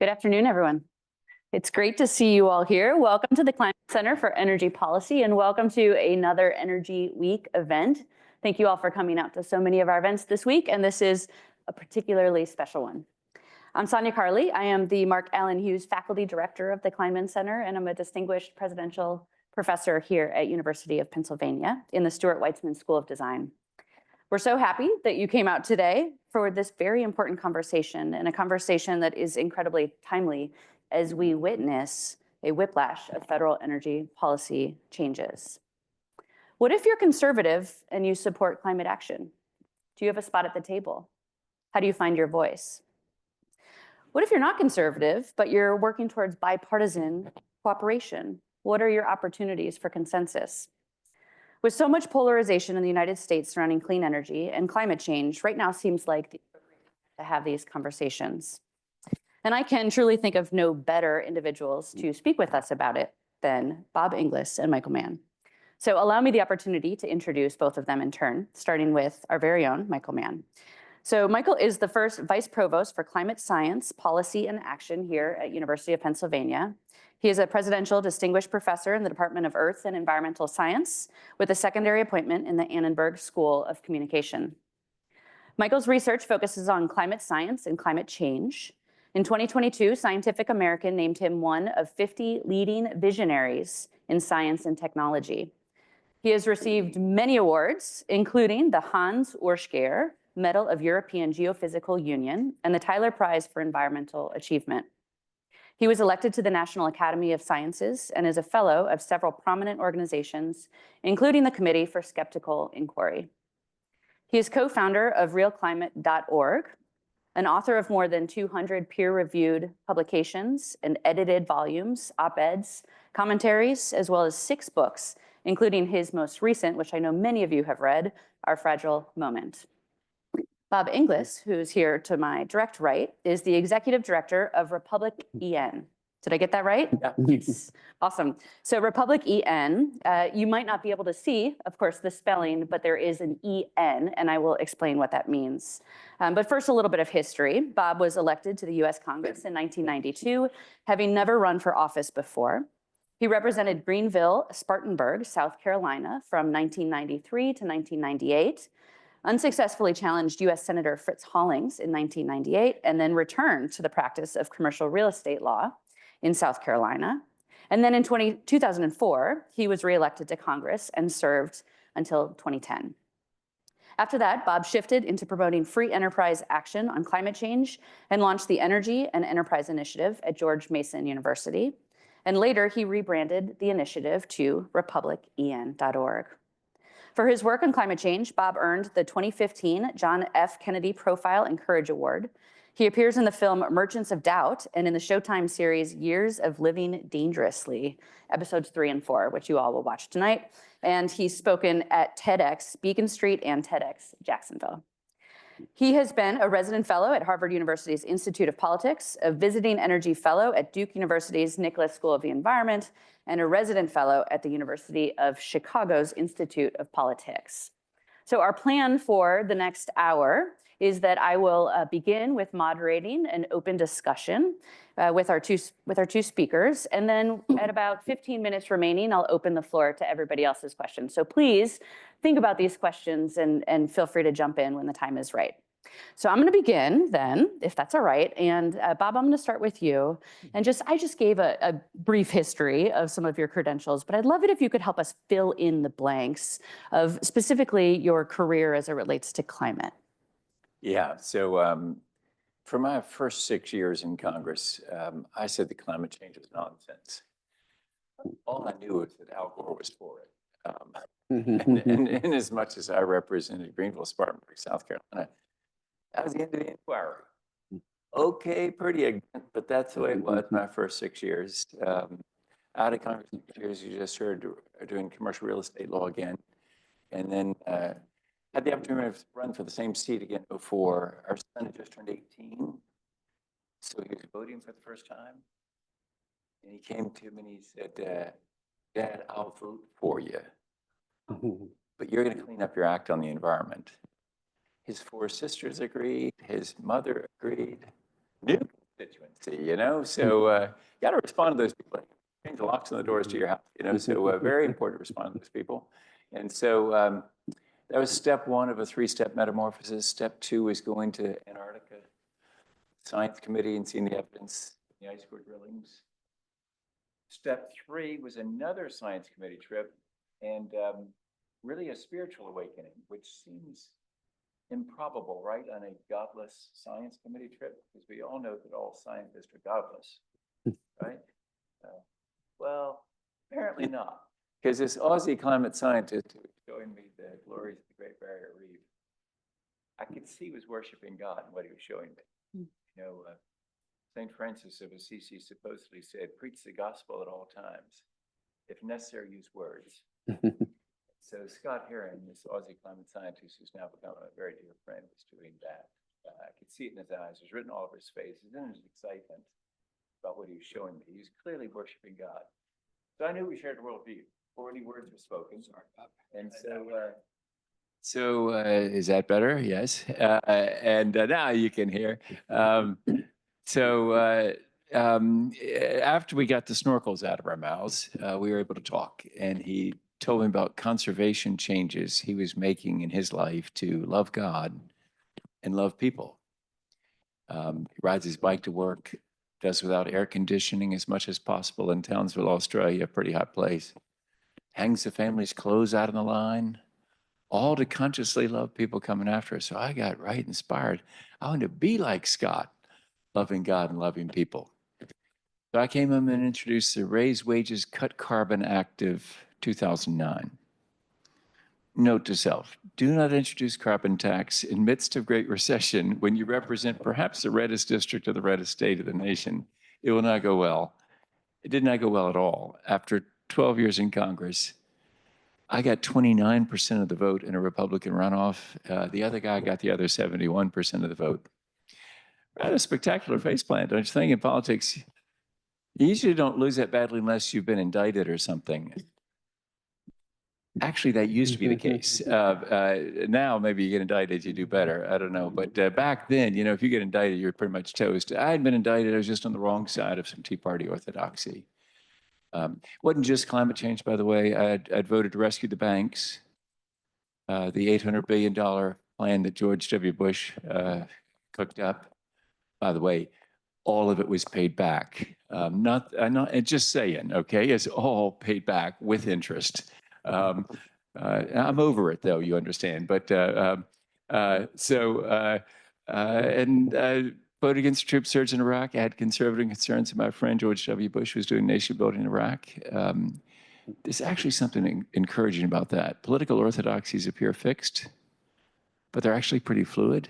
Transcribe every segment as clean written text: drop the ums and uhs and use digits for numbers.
Good afternoon, everyone. It's great to see you all here. Welcome to the Kleinman Center for Energy Policy, and welcome to another Energy Week event. Thank you all for coming out to so many of our events this week, and this is a particularly special one. I'm Sanya Carley. I am the Mark Allen Hughes Faculty Director of the Kleinman Center, and I'm a distinguished presidential professor here at University of Pennsylvania in the Stuart Weitzman School of Design. We're so happy that you came out today for this very important conversation, and a conversation that is incredibly timely as we witness a whiplash of federal energy policy changes. What if you're conservative and you support climate action? Do you have a spot at the table? How do you find your voice? What if you're not conservative, but you're working towards bipartisan cooperation? What are your opportunities for consensus? With so much polarization in the United States surrounding clean energy and climate change, right now seems like the appropriate time to have these conversations. And I can truly think of no better individuals to speak with us about it than Bob Inglis and Michael Mann. So allow me the opportunity to introduce both of them in turn, starting with our very own Michael Mann. So Michael is the first Vice Provost for Climate Science, Policy, and Action here at University of Pennsylvania. He is a Presidential Distinguished Professor in the Department of Earth and Environmental Science with a secondary appointment in the Annenberg School of Communication. Michael's research focuses on climate science and climate change. In 2022, Scientific American named him one of 50 leading visionaries in science and technology. He has received many awards, including the Hans Oersgeyer Medal of European Geophysical Union and the Tyler Prize for Environmental Achievement. He was elected to the National Academy of Sciences and is a fellow of several prominent organizations, including the Committee for Skeptical Inquiry. He is co-founder of realclimate.org, an author of more than 200 peer-reviewed publications and edited volumes, op-eds, commentaries, as well as 6 books, including his most recent, which I know many of you have read, Our Fragile Moment. Bob Inglis, who's here to my direct right, is the Executive Director of Republic EN. Did I get that right? Yeah. Yes. Awesome. So Republic EN, you might not be able to see, of course, the spelling, but there is an EN, and I will explain what that means. But first, a little bit of history. Bob was elected to the US Congress in 1992, having never run for office before. He represented Greenville, Spartanburg, South Carolina from 1993 to 1998. Unsuccessfully challenged US Senator Fritz Hollings in 1998, and then returned to the practice of commercial real estate law in South Carolina. And then in 2004, he was reelected to Congress and served until 2010. After that, Bob shifted into promoting free enterprise action on climate change and launched the Energy and Enterprise Initiative at George Mason University. And later, he rebranded the initiative to republicen.org. For his work on climate change, Bob earned the 2015 John F. Kennedy Profile and Courage Award. He appears in the film Merchants of Doubt and in the Showtime series Years of Living Dangerously, episodes 3 and 4, which you all will watch tonight. And he's spoken at TEDx Beacon Street and TEDx Jacksonville. He has been a resident fellow at Harvard University's Institute of Politics, a visiting energy fellow at Duke University's Nicholas School of the Environment, and a resident fellow at the University of Chicago's Institute of Politics. So our plan for the next hour is that I will begin with moderating an open discussion with our two speakers, and then at about 15 minutes remaining, I'll open the floor to everybody else's questions. So please think about these questions and feel free to jump in when the time is right. So I'm going to begin then, if that's all right. And Bob, I'm going to start with you. And I just gave a brief history of some of your credentials, but I'd love it if you could help us fill in the blanks of specifically your career as it relates to climate. Yeah, so for my first 6 years in Congress, I said that climate change was nonsense. All I knew was that Al Gore was for it. And as much as I represented Greenville, Spartanburg, South Carolina, that was the end of the inquiry. Okay, pretty ignorant, but that's the way it was my first 6 years. Out of Congress 6 years, you just heard doing commercial real estate law again. And then had the opportunity to run for the same seat again before. Our son had just turned 18, so he was voting for the first time. And he came to me and he said, Dad, I'll vote for you, but you're going to clean up your act on the environment. His 4 sisters agreed, his mother agreed. Newt constituency, you know? So you got to respond to those people. Change the locks on the doors to your house, you know? So very important to respond to those people. And so that was step one of a three-step metamorphosis. Step two is going to Antarctica Science Committee and seeing the evidence in the ice core drillings. Step three was another science committee trip and really a spiritual awakening, which seems improbable, right, on a godless science committee trip, because we all know that all scientists are godless, right? Well, apparently not, because this Aussie climate scientist who was showing me the glories of the Great Barrier Reef, I could see he was worshiping God in what he was showing me. You know, St. Francis of Assisi supposedly said, preach the gospel at all times. If necessary, use words. So Scott Heron, this Aussie climate scientist who's now become a very dear friend, was doing that. I could see it in his eyes. It was written all over his face. It was in his excitement about what he was showing me. He was clearly worshiping God. So I knew we shared a worldview. 40 words were spoken. And so, is that better? Yes. And now you can hear. After we got the snorkels out of our mouths, we were able to talk. And he told me about conservation changes he was making in his life to love God and love people. He rides his bike to work, does without air conditioning as much as possible in Townsville, Australia, a pretty hot place. Hangs the family's clothes out on the line, all to consciously love people coming after us. So I got right inspired. I wanted to be like Scott, loving God and loving people. So I came in and introduced the Raise Wages, Cut Carbon Act of 2009. Note to self, do not introduce carbon tax in midst of Great Recession when you represent perhaps the reddest district of the reddest state of the nation. It will not go well. It did not go well at all. After 12 years in Congress, I got 29% of the vote in a Republican runoff. The other guy got the other 71% of the vote. I had a spectacular faceplant, don't you think, in politics? You usually don't lose that badly unless you've been indicted or something. Actually, that used to be the case. Now, maybe you get indicted, you do better. I don't know. But back then, you know, if you get indicted, you're pretty much toast. I had been indicted. I was just on the wrong side of some Tea Party orthodoxy. Wasn't just climate change, by the way. I'd voted to rescue the banks, the $800 billion plan that George W. Bush cooked up. By the way, all of it was paid back. Not just saying, okay, it's all paid back with interest. I'm over it, though, you understand. But voted against the troop surge in Iraq. I had conservative concerns that my friend George W. Bush was doing nation building in Iraq. There's actually something encouraging about that. Political orthodoxies appear fixed, but they're actually pretty fluid.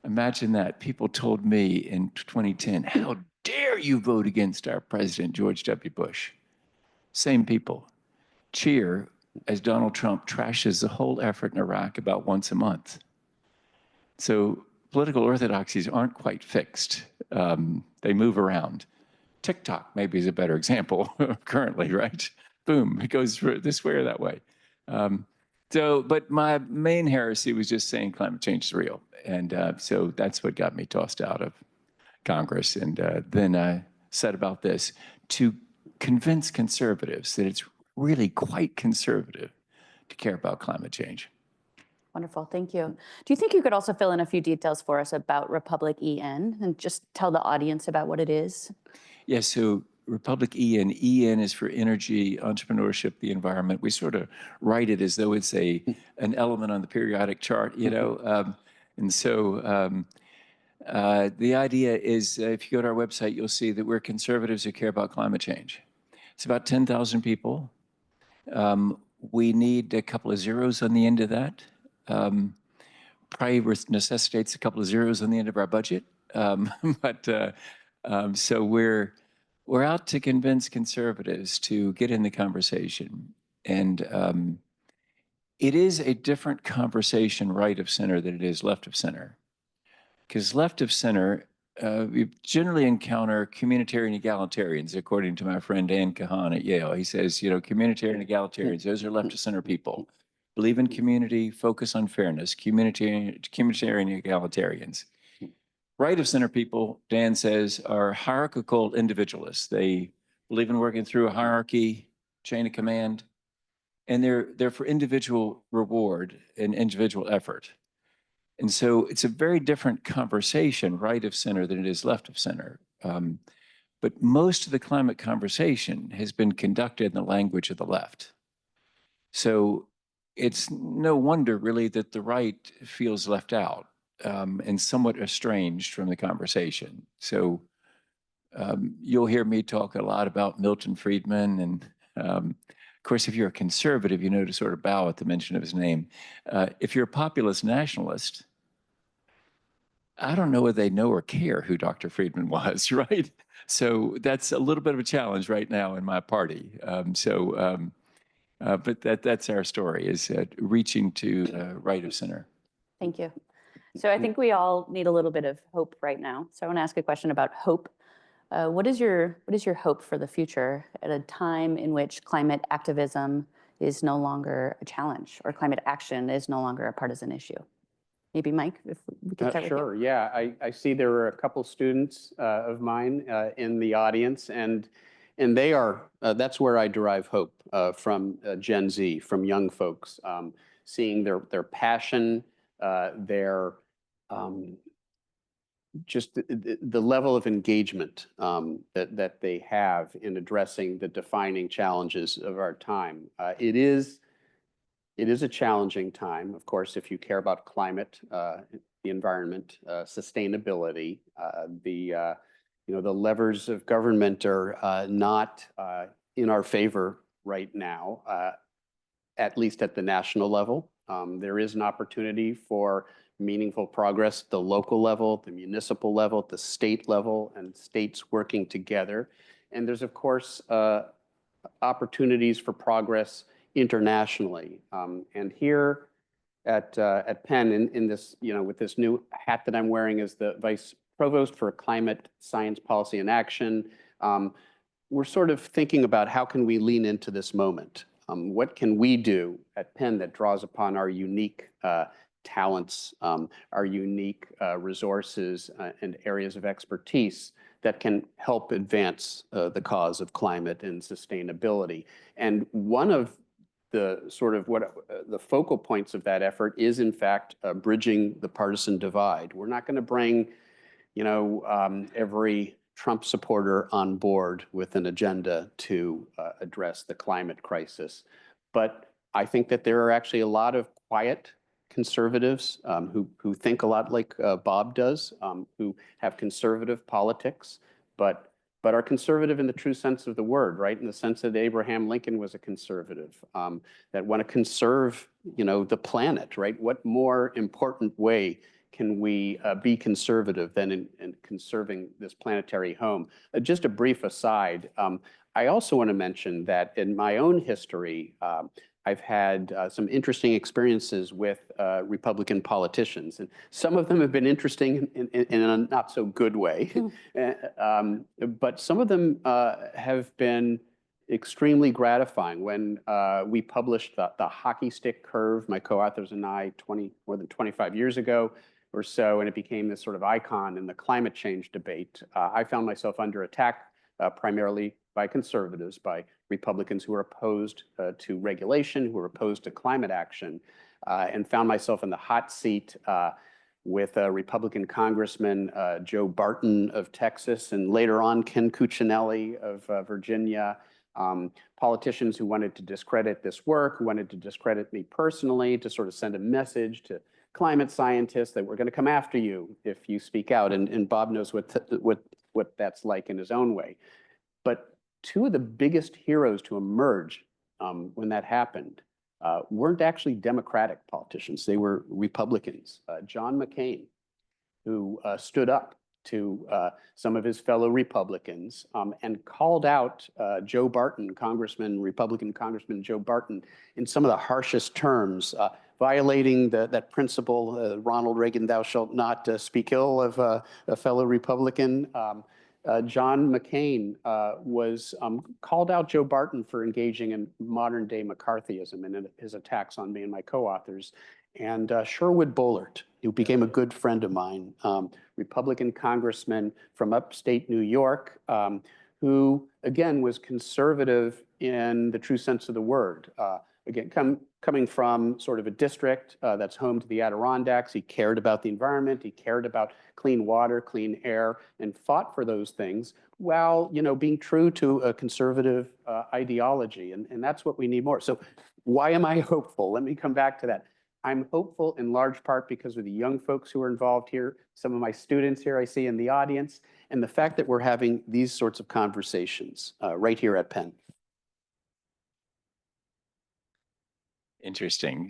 Imagine that. People told me in 2010, how dare you vote against our president, George W. Bush? Same people cheer as Donald Trump trashes the whole effort in Iraq about once a month. So political orthodoxies aren't quite fixed. They move around. TikTok maybe is a better example currently, right? Boom, it goes this way or that way. But my main heresy was just saying climate change is real. And so that's what got me tossed out of Congress. And then I said about this, to convince conservatives that it's really quite conservative to care about climate change. Wonderful, thank you. Do you think you could also fill in a few details for us about Republic EN and just tell the audience about what it is? Yes, so Republic EN. EN is for energy, entrepreneurship, the environment. We sort of write it as though it's an element on the periodic chart, you know? The idea is, if you go to our website, you'll see that we're conservatives who care about climate change. It's about 10,000 people. We need a couple of zeros on the end of that. Probably necessitates a couple of zeros on the end of our budget. So we're out to convince conservatives to get in the conversation. And it is a different conversation right of center than it is left of center. Because left of center, we generally encounter communitarian egalitarians, according to my friend Dan Kahan at Yale. He says, you know, communitarian egalitarians, those are left of center people. Believe in community, focus on fairness, communitarian egalitarians. right of center people, Dan says, are hierarchical individualists. They believe in working through a hierarchy, chain of command, and they're for individual reward and individual effort. And so it's a very different conversation, right of center, than it is left of center. But most of the climate conversation has been conducted in the language of the left. So it's no wonder really that the right feels left out and somewhat estranged from the conversation. So you'll hear me talk a lot about Milton Friedman. And of course, if you're a conservative, you know to sort of bow at the mention of his name. If you're a populist nationalist, I don't know whether they know or care who Dr. Friedman was, right? So that's a little bit of a challenge right now in my party. But that's our story, is reaching to right of center. Thank you. So I think we all need a little bit of hope right now. So I want to ask a question about hope. What is your hope for the future at a time in which climate activism is no longer a challenge, or climate action is no longer a partisan issue? Maybe Mike, if we could start with you. Sure, yeah. I see there were a couple students of mine in the audience, and they are, that's where I derive hope from Gen Z, from young folks, seeing their passion, their just the level of engagement that they have in addressing the defining challenges of our time. It is a challenging time, of course, if you care about climate, the environment, sustainability. The levers of government are not in our favor right now, at least at the national level. There is an opportunity for meaningful progress at the local level, the municipal level, at the state level, and states working together. And there's, of course, opportunities for progress internationally. And here at Penn, in this, with this new hat that I'm wearing as the Vice Provost for Climate Science Policy and Action, we're sort of thinking about how can we lean into this moment? What can we do at Penn that draws upon our unique talents, our unique resources and areas of expertise that can help advance the cause of climate and sustainability? And one of the sort of the focal points of that effort is, in fact, bridging the partisan divide. We're not going to bring, every Trump supporter on board with an agenda to address the climate crisis. But I think that there are actually a lot of quiet conservatives who think a lot like Bob does, who have conservative politics, but are conservative in the true sense of the word, right? In the sense that Abraham Lincoln was a conservative, that want to conserve, the planet, right? What more important way can we be conservative than in conserving this planetary home? Just a brief aside, I also want to mention that in my own history, I've had some interesting experiences with Republican politicians, and some of them have been interesting in a not so good way, but some of them have been extremely gratifying. When we published the hockey stick curve, my co-authors and I, more than 25 years ago or so, and it became this sort of icon in the climate change debate, I found myself under attack primarily by conservatives, by Republicans who are opposed to regulation, who are opposed to climate action, and found myself in the hot seat with Republican Congressman Joe Barton of Texas, and later on Ken Cuccinelli of Virginia, politicians who wanted to discredit this work, who wanted to discredit me personally, to sort of send a message to climate scientists that we're going to come after you if you speak out. And Bob knows what that's like in his own way. But two of the biggest heroes to emerge when that happened weren't actually Democratic politicians. They were Republicans. John McCain, who stood up to some of his fellow Republicans and called out Joe Barton, Republican Congressman Joe Barton, in some of the harshest terms, violating that principle, Ronald Reagan, thou shalt not speak ill of a fellow Republican. John McCain was called out Joe Barton for engaging in modern day McCarthyism and his attacks on me and my co-authors. and Sherwood Boehlert, who became a good friend of mine, Republican congressman from upstate New York, who, again, was conservative in the true sense of the word. Again, coming from sort of a district that's home to the Adirondacks, he cared about the environment, he cared about clean water, clean air, and fought for those things while, being true to a conservative ideology. And that's what we need more. So why am I hopeful? Let me come back to that. I'm hopeful in large part because of the young folks who are involved here, some of my students here I see in the audience, and the fact that we're having these sorts of conversations right here at Penn. Interesting.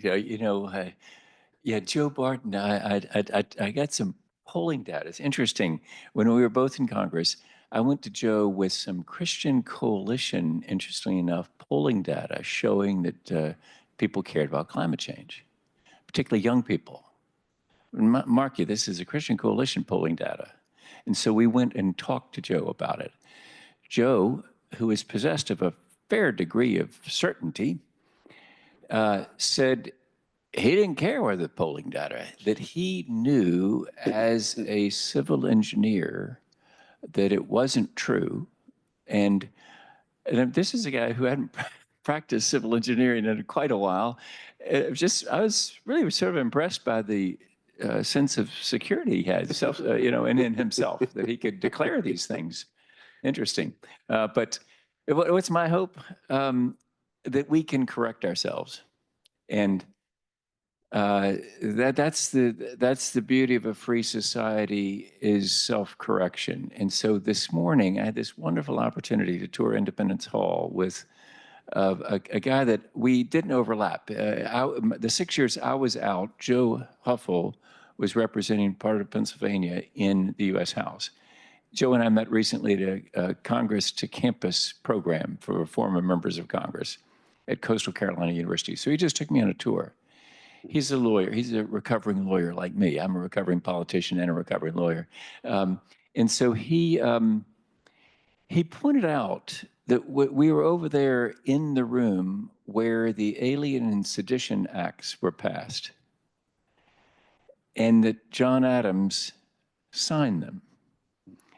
Yeah, Joe Barton, I got some polling data. It's interesting. When we were both in Congress, I went to Joe with some Christian Coalition, interestingly enough, polling data showing that people cared about climate change, particularly young people. Mark you, this is a Christian Coalition polling data. And so we went and talked to Joe about it. Joe, who is possessed of a fair degree of certainty, said he didn't care whether the polling data, that he knew as a civil engineer that it wasn't true. And this is a guy who hadn't practiced civil engineering in quite a while. I was really sort of impressed by the sense of security he had, in himself, that he could declare these things. Interesting. But what's my hope? That we can correct ourselves. And that's the beauty of a free society, is self-correction. And so this morning, I had this wonderful opportunity to tour Independence Hall with a guy that we didn't overlap. The 6 years I was out, Joe Huffle was representing part of Pennsylvania in the U.S. House. Joe and I met recently at a Congress to Campus program for former members of Congress at Coastal Carolina University. So he just took me on a tour. He's a lawyer. He's a recovering lawyer like me. I'm a recovering politician and a recovering lawyer. And so he pointed out that we were over there in the room where the Alien and Sedition Acts were passed, and that John Adams signed them.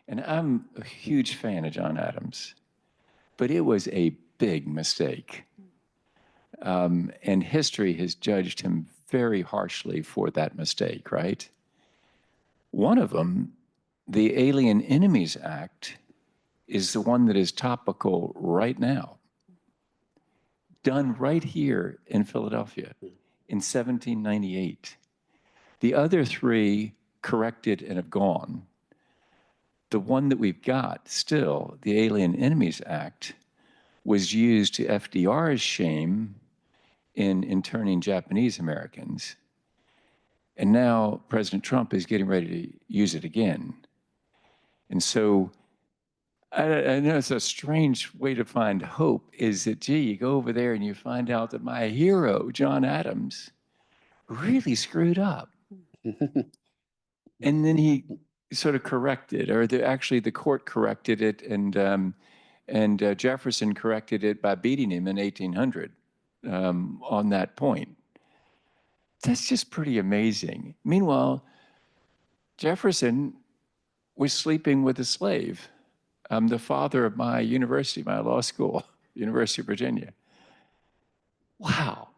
And I'm a huge fan of John Adams, but it was a big mistake. And history has judged him very harshly for that mistake, right? One of them, the Alien Enemies Act, is the one that is topical right now, done right here in Philadelphia in 1798. The other three corrected and have gone. The one that we've got still, the Alien Enemies Act, was used to FDR's shame in interning Japanese Americans. And now President Trump is getting ready to use it again. And so I know it's a strange way to find hope, is that, gee, you go over there and you find out that my hero, John Adams, really screwed up. And then he sort of corrected, or actually the court corrected it, and Jefferson corrected it by beating him in 1800 on that point. That's just pretty amazing. Meanwhile, Jefferson was sleeping with a slave. The father of my university, my law school, University of Virginia. Wow.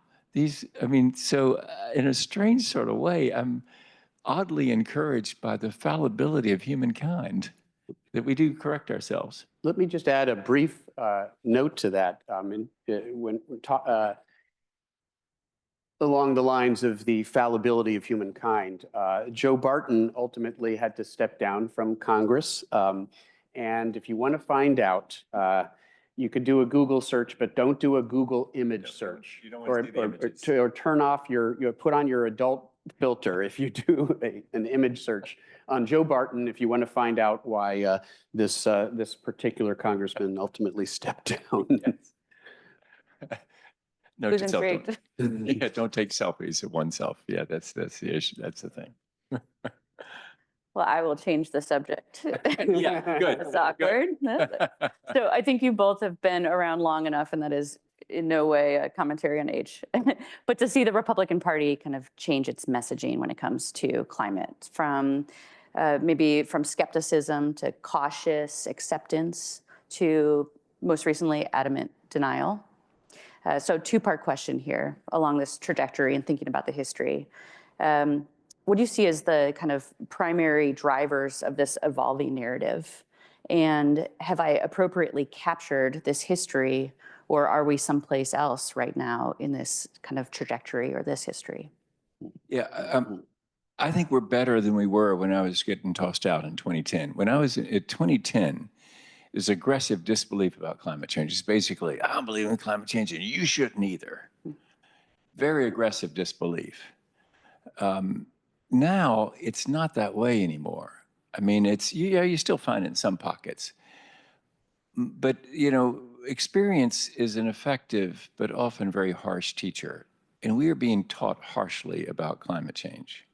So in a strange sort of way, I'm oddly encouraged by the fallibility of humankind, that we do correct ourselves. Let me just add a brief note to that. Along the lines of the fallibility of humankind, Joe Barton ultimately had to step down from Congress. And if you want to find out, you could do a Google search, but don't do a Google image search. You don't want to see the images. Or turn off put on your adult filter if you do an image search on Joe Barton, if you want to find out why this particular congressman ultimately stepped down. Yes. No, Who's intrigued? Don't take selfies of oneself. Yeah, that's the issue. That's the thing. Well, I will change the subject. Yeah, good. It's awkward. Good. So I think you both have been around long enough, and that is in no way a commentary on age, but to see the Republican Party kind of change its messaging when it comes to climate, from maybe from skepticism to cautious acceptance to most recently adamant denial. So two-part question here along this trajectory and thinking about the history. What do you see as the kind of primary drivers of this evolving narrative? And have I appropriately captured this history, or are we someplace else right now in this kind of trajectory or this history? Yeah, I think we're better than we were when I was getting tossed out in 2010. When I was at 2010, there's aggressive disbelief about climate change. It's basically, I don't believe in climate change and you shouldn't either. Very aggressive disbelief. Now it's not that way anymore. I mean, it's, yeah, you still find it in some pockets. But, you know, experience is an effective but often very harsh teacher. And we are being taught harshly about climate change.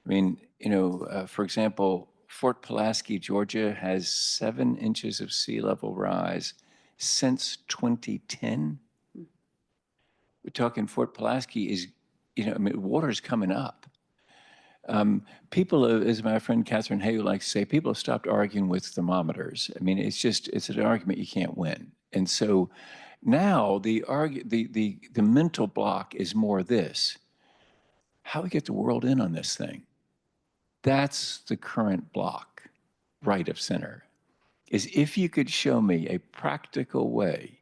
I mean, you know, for example, Fort Pulaski, Georgia has 7 inches of sea level rise since 2010. We're talking Fort Pulaski is, you know, I mean, water's coming up. People, as my friend Catherine Hay likes to say, people have stopped arguing with thermometers. I mean, it's an argument you can't win. And so now the mental block is more this: how we get the world in on this thing. That's the current block, right of center, is if you could show me a practical way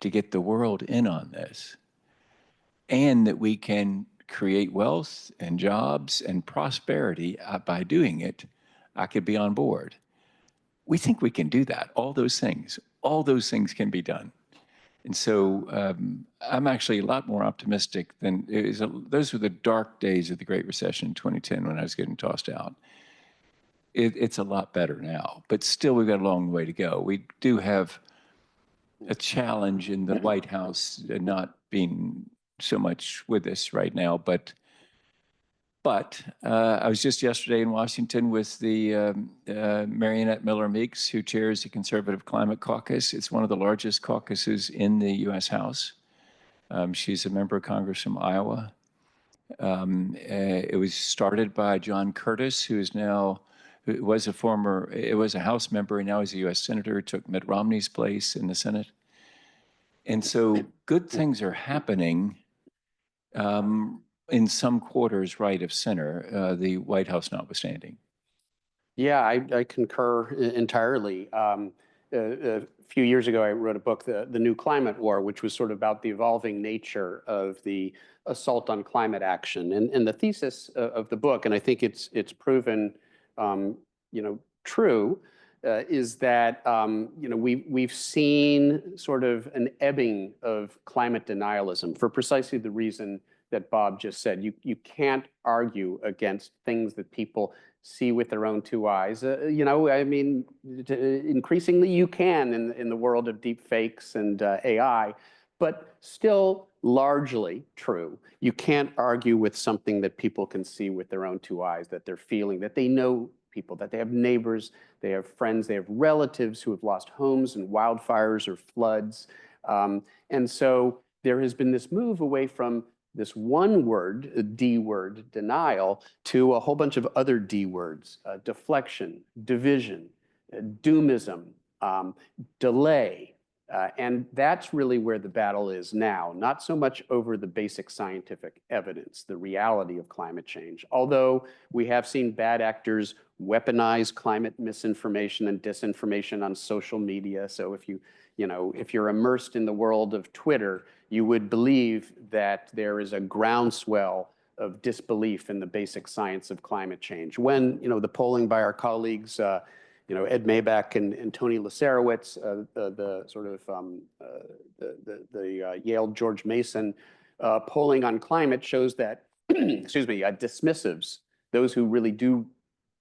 to get the world in on this, and that we can create wealth and jobs and prosperity by doing it, I could be on board. We think we can do that. All those things can be done. And so I'm actually a lot more optimistic than, those were the dark days of the Great Recession in 2010 when I was getting tossed out. It's a lot better now, but still we've got a long way to go. We do have a challenge in the White House not being so much with us right now, but I was just yesterday in Washington with the Marionette Miller Meeks, who chairs the Conservative Climate Caucus. It's one of the largest caucuses in the U.S. House. She's a member of Congress from Iowa. It was started by John Curtis, who is now, it was a House member, and now he's a U.S. Senator, took Mitt Romney's place in the Senate. And so good things are happening in some quarters right of center, the White House notwithstanding. Yeah, I concur entirely. A few years ago, I wrote a book, The New Climate War, which was sort of about the evolving nature of the assault on climate action. And the thesis of the book, and I think it's proven, true, is that we've seen sort of an ebbing of climate denialism for precisely the reason that Bob just said. You can't argue against things that people see with their own 2 eyes. I mean, increasingly you can in the world of deep fakes and AI, but still largely true. You can't argue with something that people can see with their own 2 eyes, that they're feeling, that they know people, that they have neighbors, they have friends, they have relatives who have lost homes in wildfires or floods. And so there has been this move away from this one word, a D word, denial, to a whole bunch of other D words: deflection, division, doomism, delay. And that's really where the battle is now, not so much over the basic scientific evidence, the reality of climate change, although we have seen bad actors weaponize climate misinformation and disinformation on social media. So if you're immersed in the world of Twitter, you would believe that there is a groundswell of disbelief in the basic science of climate change. When, the polling by our colleagues, Ed Maybach and Tony Lasarowitz, the sort of the Yale George Mason polling on climate shows that, dismissives, those who really do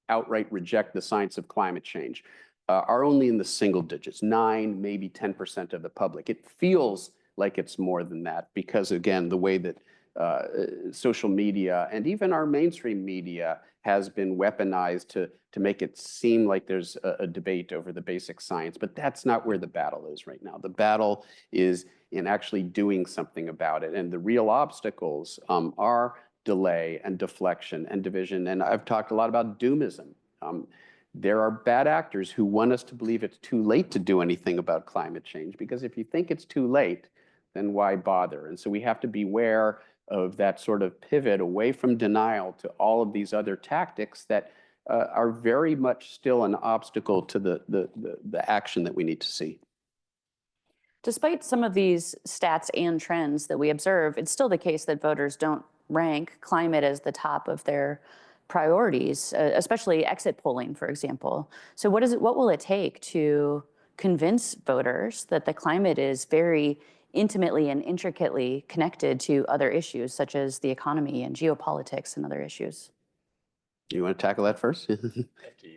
outright reject the science of climate change, are only in the single digits, 9, maybe 10% of the public. It feels like it's more than that because, again, the way that social media and even our mainstream media has been weaponized to make it seem like there's a debate over the basic science. But that's not where the battle is right now. The battle is in actually doing something about it. And the real obstacles are delay and deflection and division. And I've talked a lot about doomism. There are bad actors who want us to believe it's too late to do anything about climate change, because if you think it's too late, then why bother? And so we have to beware of that sort of pivot away from denial to all of these other tactics that are very much still an obstacle to the action that we need to see. Despite some of these stats and trends that we observe, it's still the case that voters don't rank climate as the top of their priorities, especially exit polling, for example. So what will it take to convince voters that the climate is very intimately and intricately connected to other issues, such as the economy and geopolitics and other issues? You want to tackle that first? After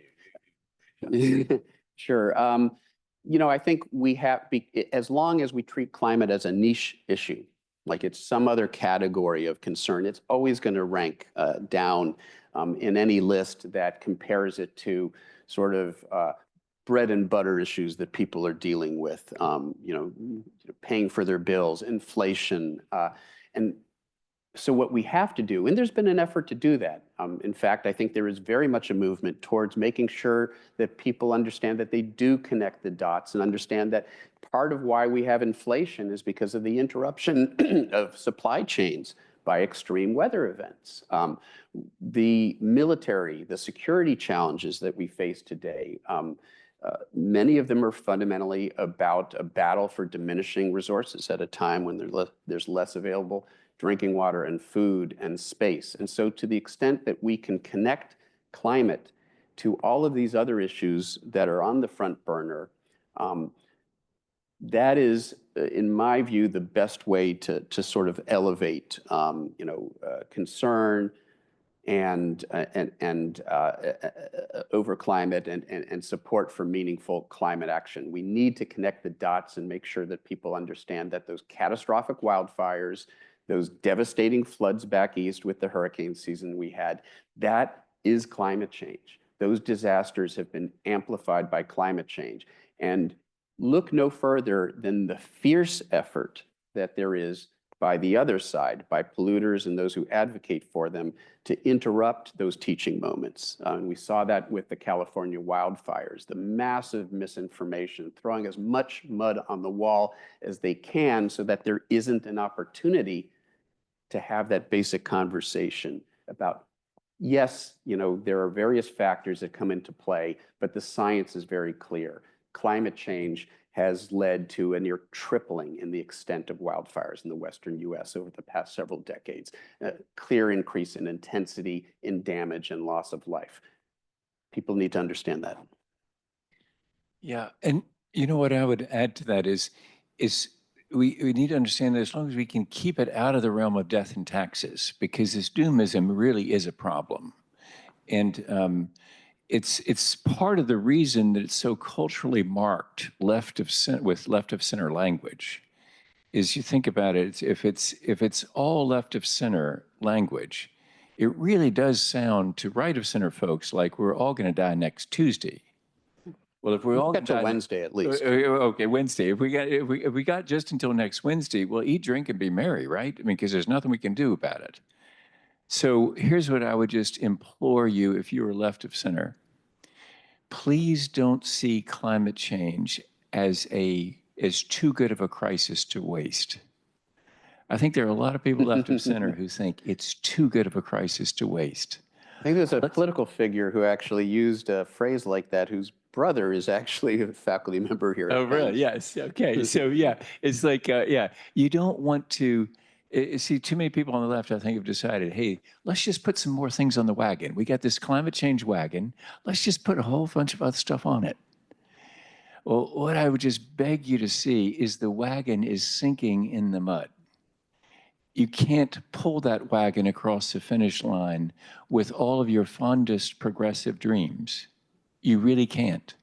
you. Sure. I think we have, as long as we treat climate as a niche issue, like it's some other category of concern, it's always going to rank down in any list that compares it to sort of bread and butter issues that people are dealing with, paying for their bills, inflation. And so what we have to do, and there's been an effort to do that. In fact, I think there is very much a movement towards making sure that people understand that they do connect the dots and understand that part of why we have inflation is because of the interruption of supply chains by extreme weather events. The military, the security challenges that we face today, many of them are fundamentally about a battle for diminishing resources at a time when there's less available drinking water and food and space. And so to the extent that we can connect climate to all of these other issues that are on the front burner, that is, in my view, the best way to sort of elevate, concern and over climate and support for meaningful climate action. We need to connect the dots and make sure that people understand that those catastrophic wildfires, those devastating floods back east with the hurricane season we had, that is climate change. Those disasters have been amplified by climate change. And look no further than the fierce effort that there is by the other side, by polluters and those who advocate for them, to interrupt those teaching moments. And we saw that with the California wildfires, the massive misinformation, throwing as much mud on the wall as they can so that there isn't an opportunity to have that basic conversation about, yes, there are various factors that come into play, but the science is very clear. Climate change has led to a near tripling in the extent of wildfires in the Western US over the past several decades, a clear increase in intensity, in damage, and loss of life. People need to understand that. Yeah, and what I would add to that is we need to understand that as long as we can keep it out of the realm of death and taxes, because this doomism really is a problem. And it's part of the reason that it's so culturally marked with left of center language. Is you think about it, if it's all left of center language, it really does sound to right of center folks like we're all going to die next Tuesday. Well, if we're all Get to Wednesday at least. Okay, Wednesday. If we got just until next Wednesday, well, eat, drink, and be merry, right? I mean, because there's nothing we can do about it. So here's what I would just implore you, if you were left of center. Please don't see climate change as too good of a crisis to waste. I think there are a lot of people left of center who think it's too good of a crisis to waste. I think there's a political figure who actually used a phrase like that, whose brother is actually a faculty member here. Oh, really? Yes. Okay. So yeah, it's like, you don't want to see too many people on the left, I think, have decided, hey, let's just put some more things on the wagon. We got this climate change wagon. Let's just put a whole bunch of other stuff on it. Well, what I would just beg you to see is the wagon is sinking in the mud. You can't pull that wagon across the finish line with all of your fondest progressive dreams. You really can't.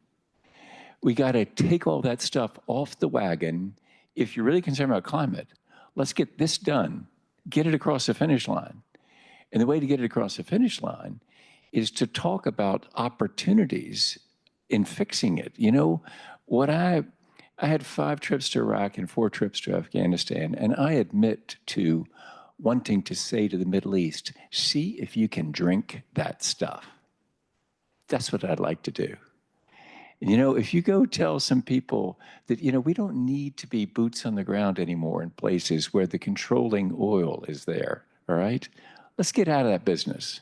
We got to take all that stuff off the wagon. If you're really concerned about climate, let's get this done, get it across the finish line. And the way to get it across the finish line is to talk about opportunities in fixing it. I had 5 trips to Iraq and 4 trips to Afghanistan, and I admit to wanting to say to the Middle East, see if you can drink that stuff. That's what I'd like to do. And, if you go tell some people that, we don't need to be boots on the ground anymore in places where the controlling oil is there, all right? Let's get out of that business.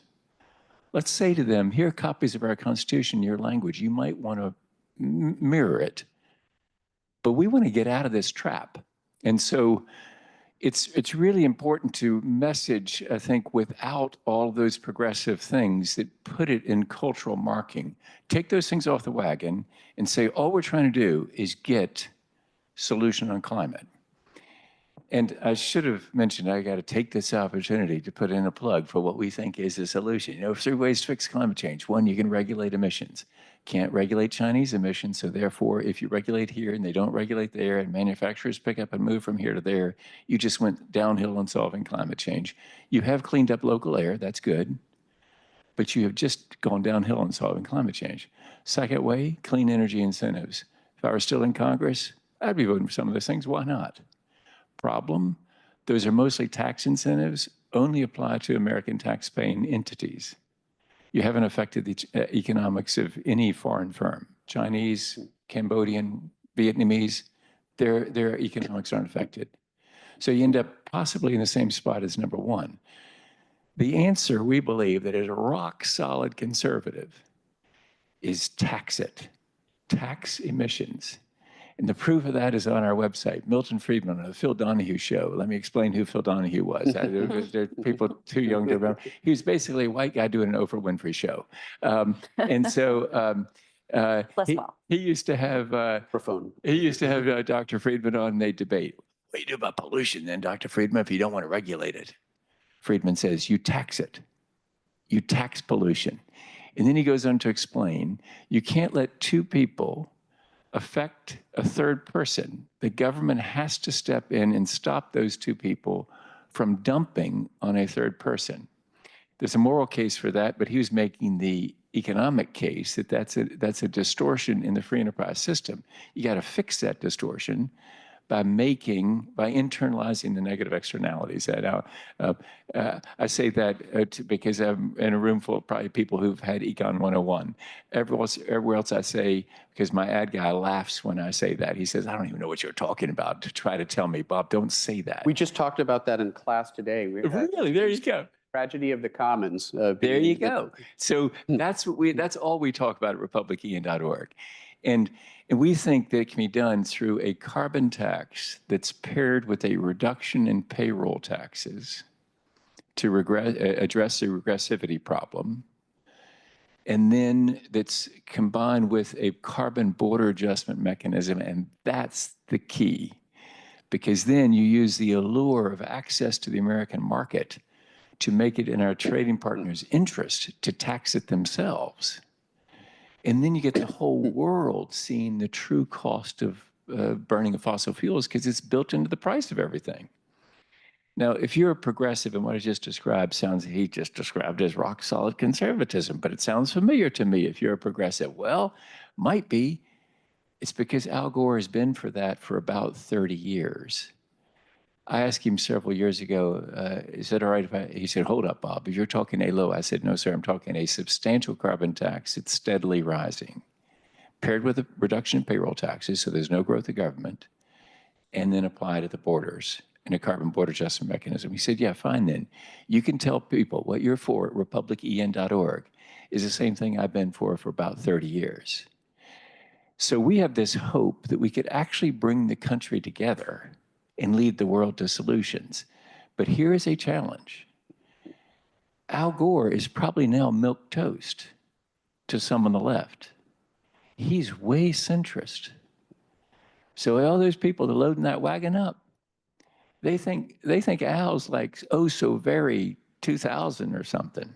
Let's say to them, here are copies of our Constitution in your language. You might want to mirror it. But we want to get out of this trap. And so it's really important to message, I think, without all those progressive things that put it in cultural marking. Take those things off the wagon and say, all we're trying to do is get solution on climate. And I should have mentioned, I got to take this opportunity to put in a plug for what we think is a solution. 3 ways to fix climate change. 1, you can regulate emissions. Can't regulate Chinese emissions, so therefore, if you regulate here and they don't regulate there, and manufacturers pick up and move from here to there, you just went downhill on solving climate change. You have cleaned up local air, that's good, but you have just gone downhill on solving climate change. Second way, clean energy incentives. If I were still in Congress, I'd be voting for some of those things. Why not? Problem, those are mostly tax incentives, only apply to American tax-paying entities. You haven't affected the economics of any foreign firm. Chinese, Cambodian, Vietnamese, their economics aren't affected. So you end up possibly in the same spot as number 1. The answer, we believe, that is rock solid conservative is tax it, tax emissions. And the proof of that is on our website. Milton Friedman on the Phil Donahue show. Let me explain who Phil Donahue was. There are people too young to remember. He was basically a white guy doing an Oprah Winfrey show. He used to have Dr. Friedman on, and they debate. What do you do about pollution then, Dr. Friedman, if you don't want to regulate it? Friedman says, you tax it. You tax pollution. And then he goes on to explain, you can't let 2 people affect a 3rd person. The government has to step in and stop those 2 people from dumping on a 3rd person. There's a moral case for that, but he was making the economic case that that's a distortion in the free enterprise system. You got to fix that distortion by internalizing the negative externalities. I say that because I'm in a room full of probably people who've had Econ 101. Everywhere else I say, because my ad guy laughs when I say that. He says, I don't even know what you're talking about, to try to tell me, Bob, don't say that. We just talked about that in class today. Really? There you go. Tragedy of the commons. There you go. So that's all we talk about at republican.org. And we think that it can be done through a carbon tax that's paired with a reduction in payroll taxes to address the regressivity problem. And then that's combined with a carbon border adjustment mechanism. And that's the key, because then you use the allure of access to the American market to make it in our trading partners' interest to tax it themselves. And then you get the whole world seeing the true cost of burning of fossil fuels, because it's built into the price of everything. Now, if you're a progressive, and what I just described he just described as rock solid conservatism, but it sounds familiar to me if you're a progressive. Well, might be. It's because Al Gore has been for that for about 30 years. I asked him several years ago, is it all right he said, hold up, Bob, if you're talking a low, I said, no, sir, I'm talking a substantial carbon tax. It's steadily rising, paired with a reduction in payroll taxes, so there's no growth of government, and then applied at the borders in a carbon border adjustment mechanism. He said, yeah, fine then. You can tell people what you're for at republican.org is the same thing I've been for about 30 years. So we have this hope that we could actually bring the country together and lead the world to solutions. But here is a challenge. Al Gore is probably now milquetoast to some on the left. He's way centrist. So all those people that are loading that wagon up, they think Al's like, oh, so very 2000 or something.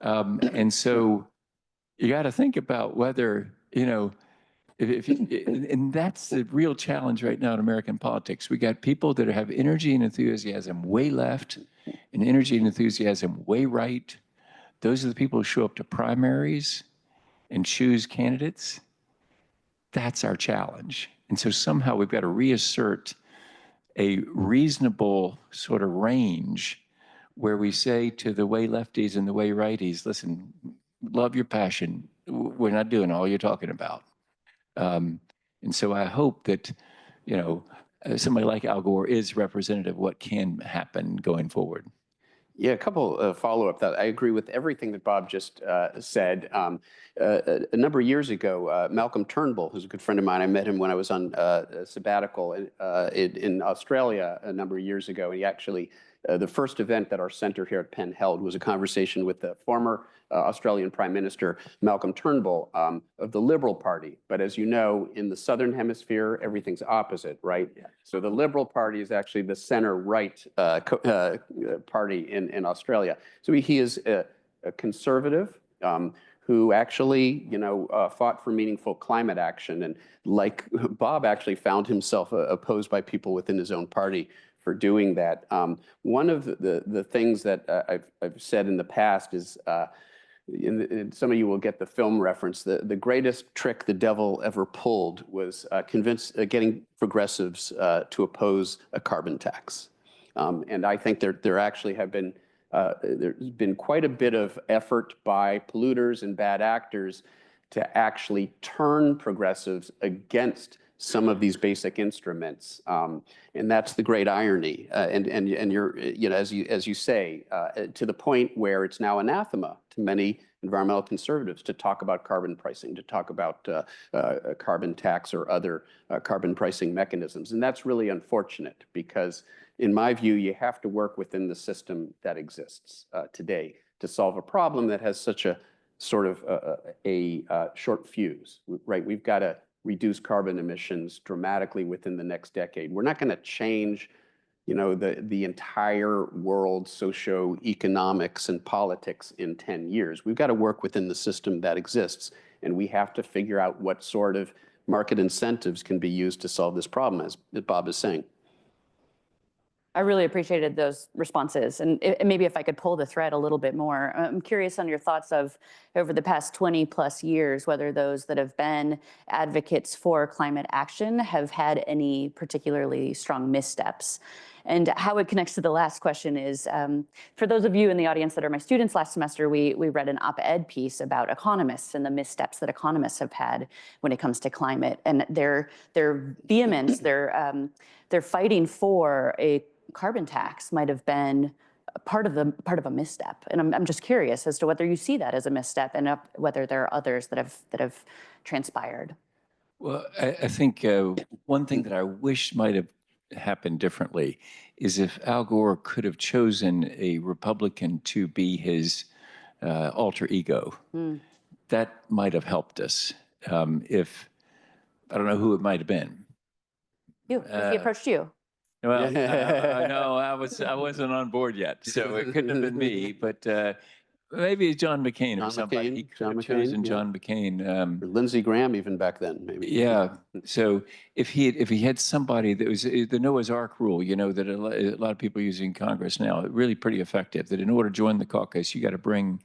And so you got to think about whether, and that's the real challenge right now in American politics. We got people that have energy and enthusiasm way left and energy and enthusiasm way right. Those are the people who show up to primaries and choose candidates. That's our challenge. And so somehow we've got to reassert a reasonable sort of range where we say to the way lefties and the way righties, listen, love your passion. We're not doing all you're talking about. And so I hope that, you know, somebody like Al Gore is representative of what can happen going forward. Yeah, a couple of follow-up that I agree with everything that Bob just said. A number of years ago, Malcolm Turnbull, who's a good friend of mine, I met him when I was on a sabbatical in Australia a number of years ago. He actually, the first event that our center here at Penn held was a conversation with the former Australian Prime Minister, Malcolm Turnbull, of the Liberal Party. But as you know, in the Southern Hemisphere, everything's opposite, right? Yeah. So the Liberal Party is actually the center-right party in Australia. So he is a conservative who actually, you know, fought for meaningful climate action. And like Bob actually found himself opposed by people within his own party for doing that. One of the things that I've said in the past is, some of you will get the film reference. The greatest trick the devil ever pulled was getting progressives to oppose a carbon tax. And I think there actually have been there's been quite a bit of effort by polluters and bad actors to actually turn progressives against some of these basic instruments, and that's the great irony. And you're, you know, as you say, to the point where it's now anathema to many environmental conservatives to talk about carbon pricing, to talk about a carbon tax or other carbon pricing mechanisms, and that's really unfortunate because, in my view, you have to work within the system that exists today to solve a problem that has such a sort of a short fuse, right? We've got to reduce carbon emissions dramatically within the next decade. We're not going to change, you know, the entire world socioeconomics and politics in 10 years. We've got to work within the system that exists, and we have to figure out what sort of market incentives can be used to solve this problem, as Bob is saying. I really appreciated those responses. And maybe if I could pull the thread a little bit more, I'm curious on your thoughts of over the past 20 plus years, whether those that have been advocates for climate action have had any particularly strong missteps. And how it connects to the last question is, for those of you in the audience that are my students, last semester, we read an op-ed piece about economists and the missteps that economists have had when it comes to climate. And their vehemence, they're fighting for a carbon tax might have been part of a misstep, and I'm just curious as to whether you see that as a misstep, and whether there are others that have transpired. Well, I think one thing that I wish might have happened differently is if Al Gore could have chosen a Republican to be his alter ego. That might have helped us. If I don't know who it might have been. You, if he approached you. Well, no, I wasn't on board yet, so it couldn't have been me. But maybe John McCain or somebody. He could have chosen John McCain. Or Lindsey Graham even back then, maybe. Yeah. So if he had somebody that was the Noah's Ark rule, you know, that a lot of people use in Congress now, really pretty effective. That in order to join the caucus, you got to bring,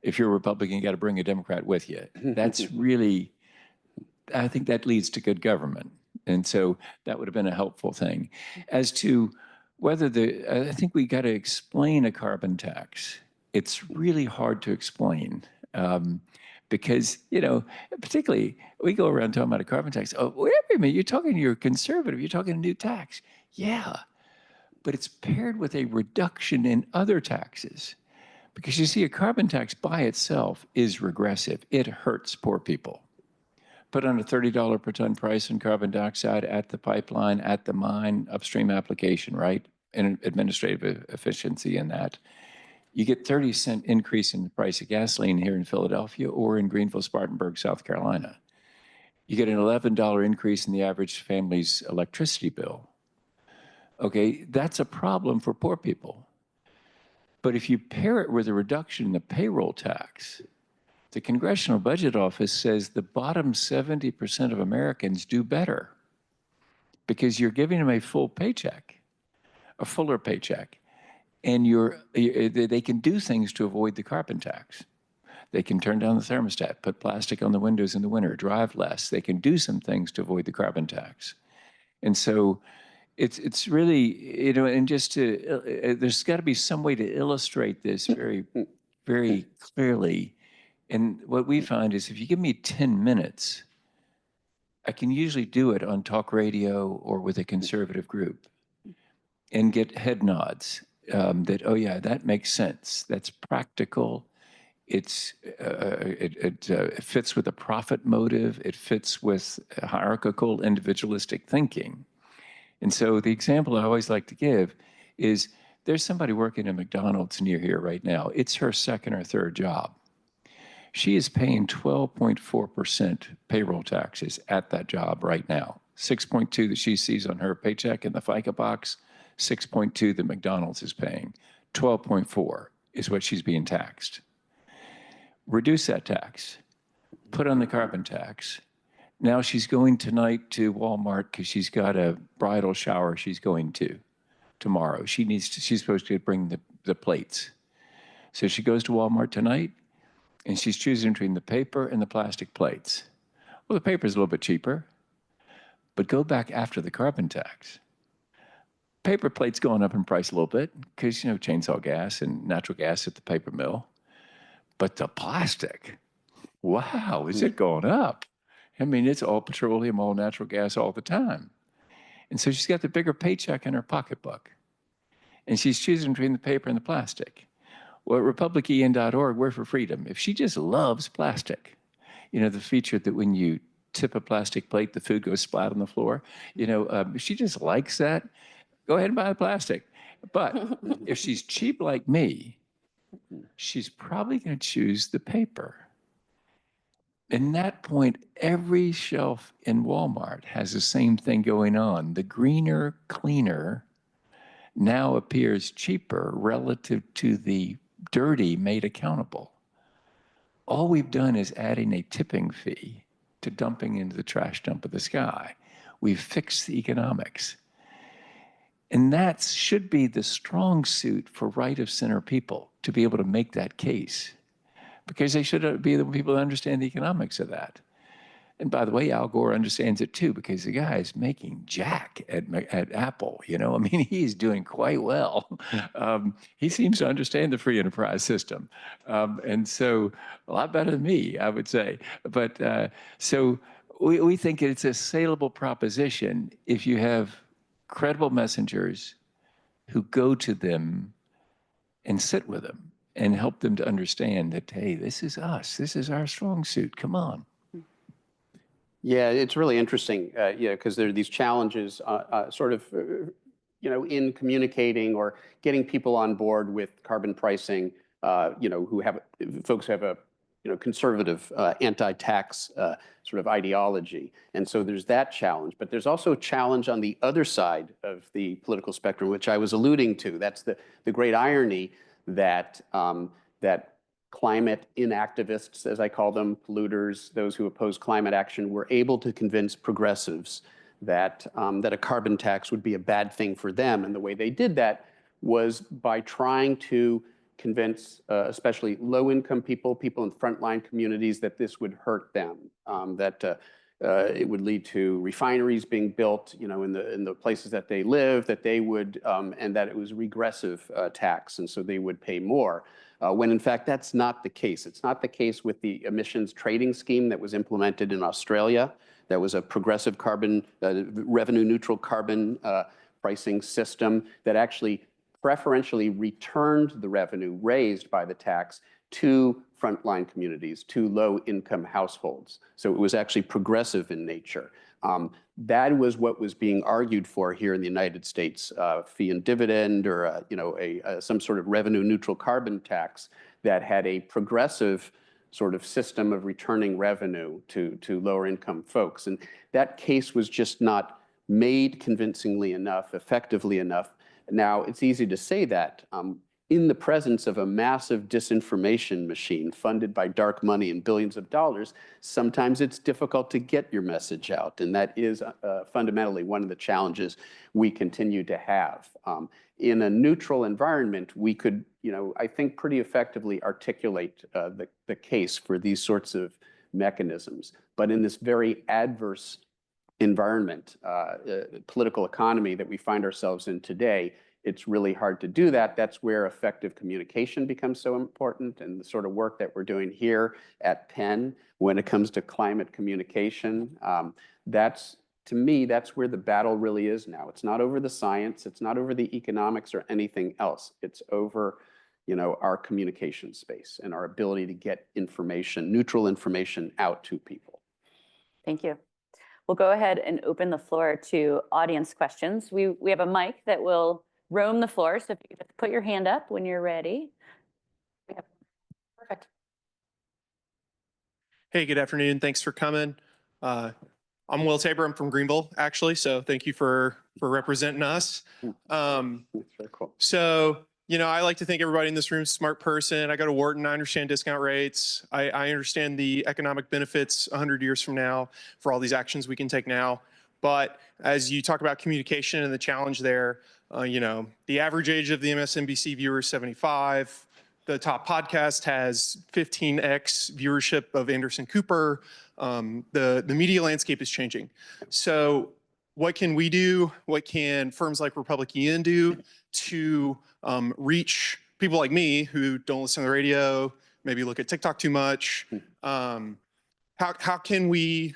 if you're a Republican, you got to bring a Democrat with you. That's really, I think that leads to good government. And so that would have been a helpful thing. As to whether I think we got to explain a carbon tax. It's really hard to explain because, you know, particularly we go around talking about a carbon tax. Oh, wait a minute, you're conservative, you're talking a new tax. Yeah, but it's paired with a reduction in other taxes. Because you see, a carbon tax by itself is regressive. It hurts poor people. Put on a $30 per ton price on carbon dioxide at the pipeline, at the mine, upstream application, right? And administrative efficiency in that. You get 30-cent increase in the price of gasoline here in Philadelphia or in Greenville, Spartanburg, South Carolina. You get an $11 increase in the average family's electricity bill. Okay, that's a problem for poor people. But if you pair it with a reduction in the payroll tax, the Congressional Budget Office says the bottom 70% of Americans do better because you're giving them a full paycheck, a fuller paycheck, and they can do things to avoid the carbon tax. They can turn down the thermostat, put plastic on the windows in the winter, drive less. They can do some things to avoid the carbon tax. And so it's really, you know, and just to, there's got to be some way to illustrate this very, very clearly. And what we find is if you give me 10 minutes, I can usually do it on talk radio or with a conservative group and get head nods that, oh yeah, that makes sense. That's practical. It fits with a profit motive. It fits with hierarchical individualistic thinking. And so the example I always like to give is there's somebody working at McDonald's near here right now. It's her second or third job. She is paying 12.4% payroll taxes at that job right now. 6.2 that she sees on her paycheck in the FICA box, 6.2 that McDonald's is paying. 12.4 is what she's being taxed. Reduce that tax, put on the carbon tax. Now she's going tonight to Walmart because she's got a bridal shower she's going to tomorrow. She's supposed to bring the plates. So she goes to Walmart tonight and she's choosing between the paper and the plastic plates. Well, the paper is a little bit cheaper, but go back after the carbon tax. Paper plates going up in price a little bit because, you know, chainsaw gas and natural gas at the paper mill. But the plastic, wow, is it going up? I mean, it's all petroleum, all natural gas all the time. And so she's got the bigger paycheck in her pocketbook. And she's choosing between the paper and the plastic. Well, at republican.org, we're for freedom. If she just loves plastic, you know, the feature that when you tip a plastic plate, the food goes splat on the floor, you know, if she just likes that, go ahead and buy the plastic. But if she's cheap like me, she's probably going to choose the paper. In that point, every shelf in Walmart has the same thing going on. The greener, cleaner now appears cheaper relative to the dirty made accountable. All we've done is adding a tipping fee to dumping into the trash dump of the sky. We've fixed the economics. And that should be the strong suit for right of center people to be able to make that case, because they should be the people that understand the economics of that. And by the way, Al Gore understands it too, because the guy is making jack at Apple, you know? I mean, he's doing quite well. He seems to understand the free enterprise system. And so a lot better than me, I would say. But so we think it's a saleable proposition if you have credible messengers who go to them and sit with them and help them to understand that, hey, this is us. This is our strong suit. Come on. Yeah, it's really interesting, because there are these challenges sort of, in communicating or getting people on board with carbon pricing, folks who have a, conservative anti-tax sort of ideology. And so there's that challenge. But there's also a challenge on the other side of the political spectrum, which I was alluding to. That's the great irony that that climate inactivists, as I call them, polluters, those who oppose climate action, were able to convince progressives that that a carbon tax would be a bad thing for them. And the way they did that was by trying to convince especially low-income people in frontline communities, that this would hurt them, that it would lead to refineries being built, in the places that they live, that they would, and that it was regressive tax, and so they would pay more. When in fact that's not the case. It's not the case with the emissions trading scheme that was implemented in Australia. That was a progressive carbon, revenue neutral carbon pricing system that actually preferentially returned the revenue raised by the tax to frontline communities, to low-income households. So it was actually progressive in nature. That was what was being argued for here in the United States, fee and dividend, or some sort of revenue-neutral carbon tax that had a progressive sort of system of returning revenue to lower-income folks. And that case was just not made convincingly enough, effectively enough. Now, it's easy to say that in the presence of a massive disinformation machine funded by dark money and billions of dollars, sometimes it's difficult to get your message out. And that is fundamentally one of the challenges we continue to have. In a neutral environment, we could, I think pretty effectively articulate the case for these sorts of mechanisms. But in this very adverse environment, political economy that we find ourselves in today, it's really hard to do that. That's where effective communication becomes so important, and the sort of work that we're doing here at Penn when it comes to climate communication. To me, that's where the battle really is now. It's not over the science, it's not over the economics or anything else. It's over, our communication space and our ability to get information, neutral information out to people. Thank you. We'll go ahead and open the floor to audience questions. We have a mic that will roam the floor, so if you just put your hand up when you're ready. Perfect. Hey, good afternoon. Thanks for coming. I'm Will Tabor. I'm from Greenville, actually, so thank you for representing us. That's very cool. So, I like to think everybody in this room is a smart person. I go to Wharton. I understand discount rates. I understand the economic benefits 100 years from now for all these actions we can take now. But as you talk about communication and the challenge there, the average age of the MSNBC viewer is 75. The top podcast has 15x viewership of Anderson Cooper. The media landscape is changing. So what can we do? What can firms like Republic EN do to reach people like me who don't listen to the radio, maybe look at TikTok too much? How do we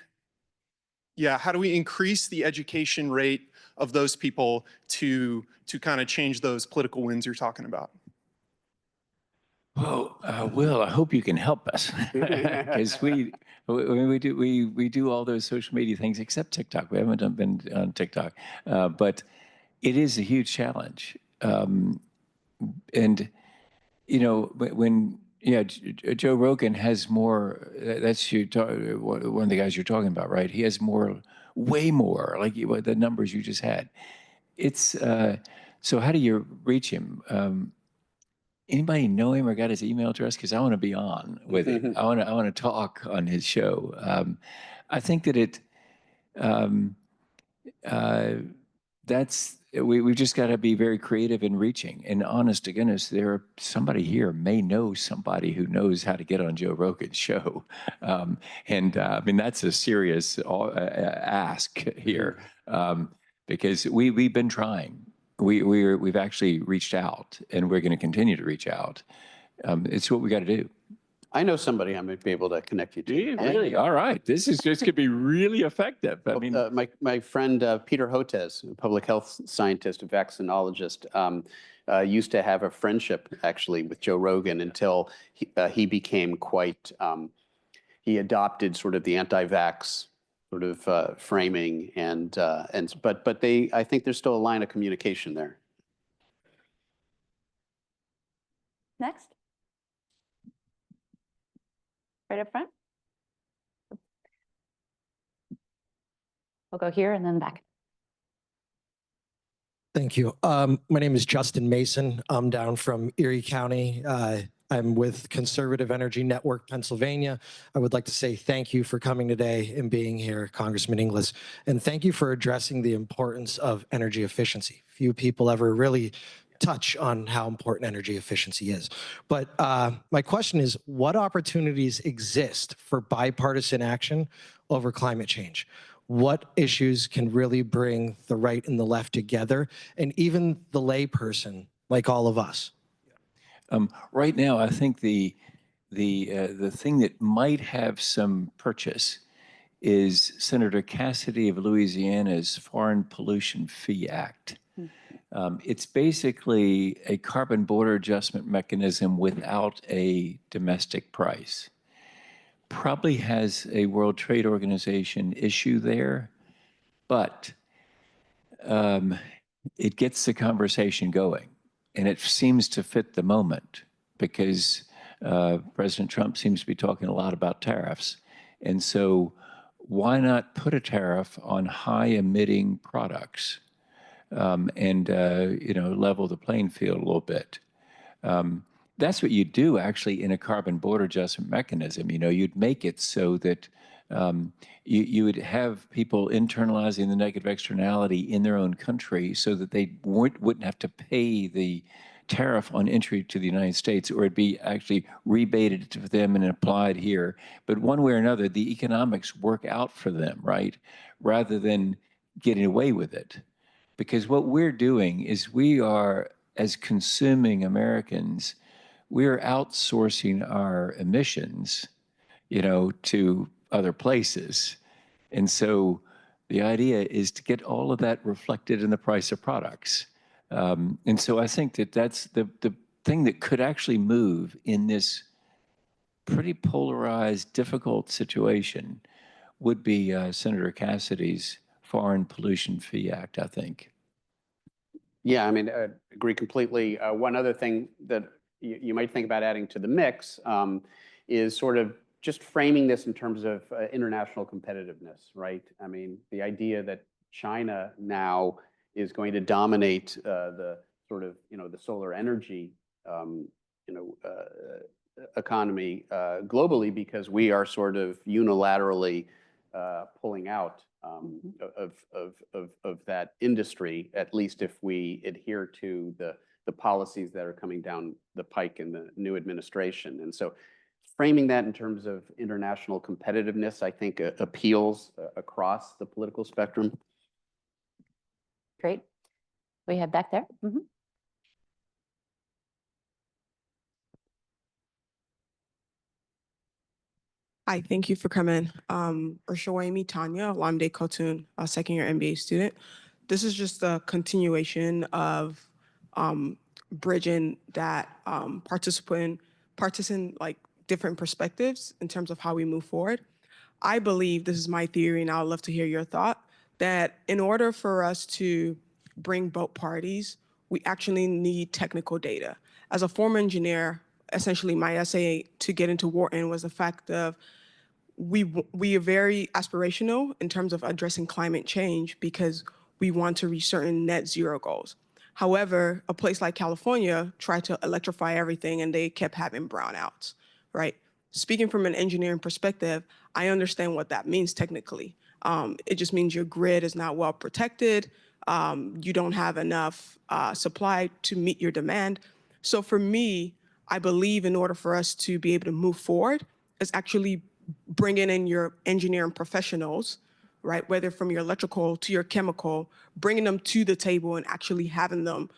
increase the education rate of those people to kind of change those political winds you're talking about? Well, Will, I hope you can help us because we do all those social media things except TikTok. We haven't been on TikTok, but it is a huge challenge. And Joe Rogan has more. That's one of the guys you're talking about, right? He has more, way more, like the numbers you just had. It's so how do you reach him? Anybody know him or got his email address? Because I want to be on with him. I want to talk on his show. I think that we've just got to be very creative in reaching. And honest to goodness, somebody here may know somebody who knows how to get on Joe Rogan's show. I mean, that's a serious ask here because we've been trying. We've actually reached out, and we're going to continue to reach out. It's what we got to do. I know somebody I might be able to connect you to. Do you really? All right. This could be really effective. I mean, my friend Peter Hotez, a public health scientist, a vaccinologist, used to have a friendship actually with Joe Rogan until he became quite. He adopted sort of the anti-vax sort of framing, but I think there's still a line of communication there. Next. Right up front. We'll go here and then back. Thank you. My name is Justin Mason. I'm down from Erie County. I'm with Conservative Energy Network, Pennsylvania. I would like to say thank you for coming today and being here, Congressman Inglis. And thank you for addressing the importance of energy efficiency. Few people ever really touch on how important energy efficiency is. But my question is, what opportunities exist for bipartisan action over climate change? What issues can really bring the right and the left together, and even the layperson like all of us? Right now, I think the thing that might have some purchase is Senator Cassidy of Louisiana's Foreign Pollution Fee Act. It's basically a carbon border adjustment mechanism without a domestic price. Probably has a World Trade Organization issue there, but it gets the conversation going. And it seems to fit the moment because President Trump seems to be talking a lot about tariffs. And so why not put a tariff on high emitting products and level the playing field a little bit? That's what you do actually in a carbon border adjustment mechanism. You'd make it so that you would have people internalizing the negative externality in their own country so that they wouldn't have to pay the tariff on entry to the United States, or it'd be actually rebated to them and applied here. But one way or another, the economics work out for them, right? Rather than getting away with it. Because what we're doing is we are, as consuming Americans, we're outsourcing our emissions, to other places. And so the idea is to get all of that reflected in the price of products. And so I think that that's the thing that could actually move in this pretty polarized, difficult situation would be Senator Cassidy's Foreign Pollution Fee Act, I think. Yeah, I mean, I agree completely. One other thing that you might think about adding to the mix is sort of just framing this in terms of international competitiveness, right? I mean, the idea that China now is going to dominate the sort of, the solar energy, economy globally because we are sort of unilaterally pulling out of that industry, at least if we adhere to the policies that are coming down the pike in the new administration. And so framing that in terms of international competitiveness, I think appeals across the political spectrum. Great. We have back there. Mm-hmm. Hi, thank you for coming. Urshawami Tanya, Olamide Khotun, a second-year MBA student. This is just a continuation of bridging that partisan like different perspectives in terms of how we move forward. I believe, this is my theory, and I would love to hear your thought, that in order for us to bring both parties, we actually need technical data. As a former engineer, essentially my essay to get into Wharton was the fact of we are very aspirational in terms of addressing climate change because we want to reach certain net zero goals. However, a place like California tried to electrify everything and they kept having brownouts, right? Speaking from an engineering perspective, I understand what that means technically. It just means your grid is not well protected. You don't have enough supply to meet your demand. So for me, I believe in order for us to be able to move forward is actually bringing in your engineering professionals, right? Whether from your electrical to your chemical, bringing them to the table and actually having them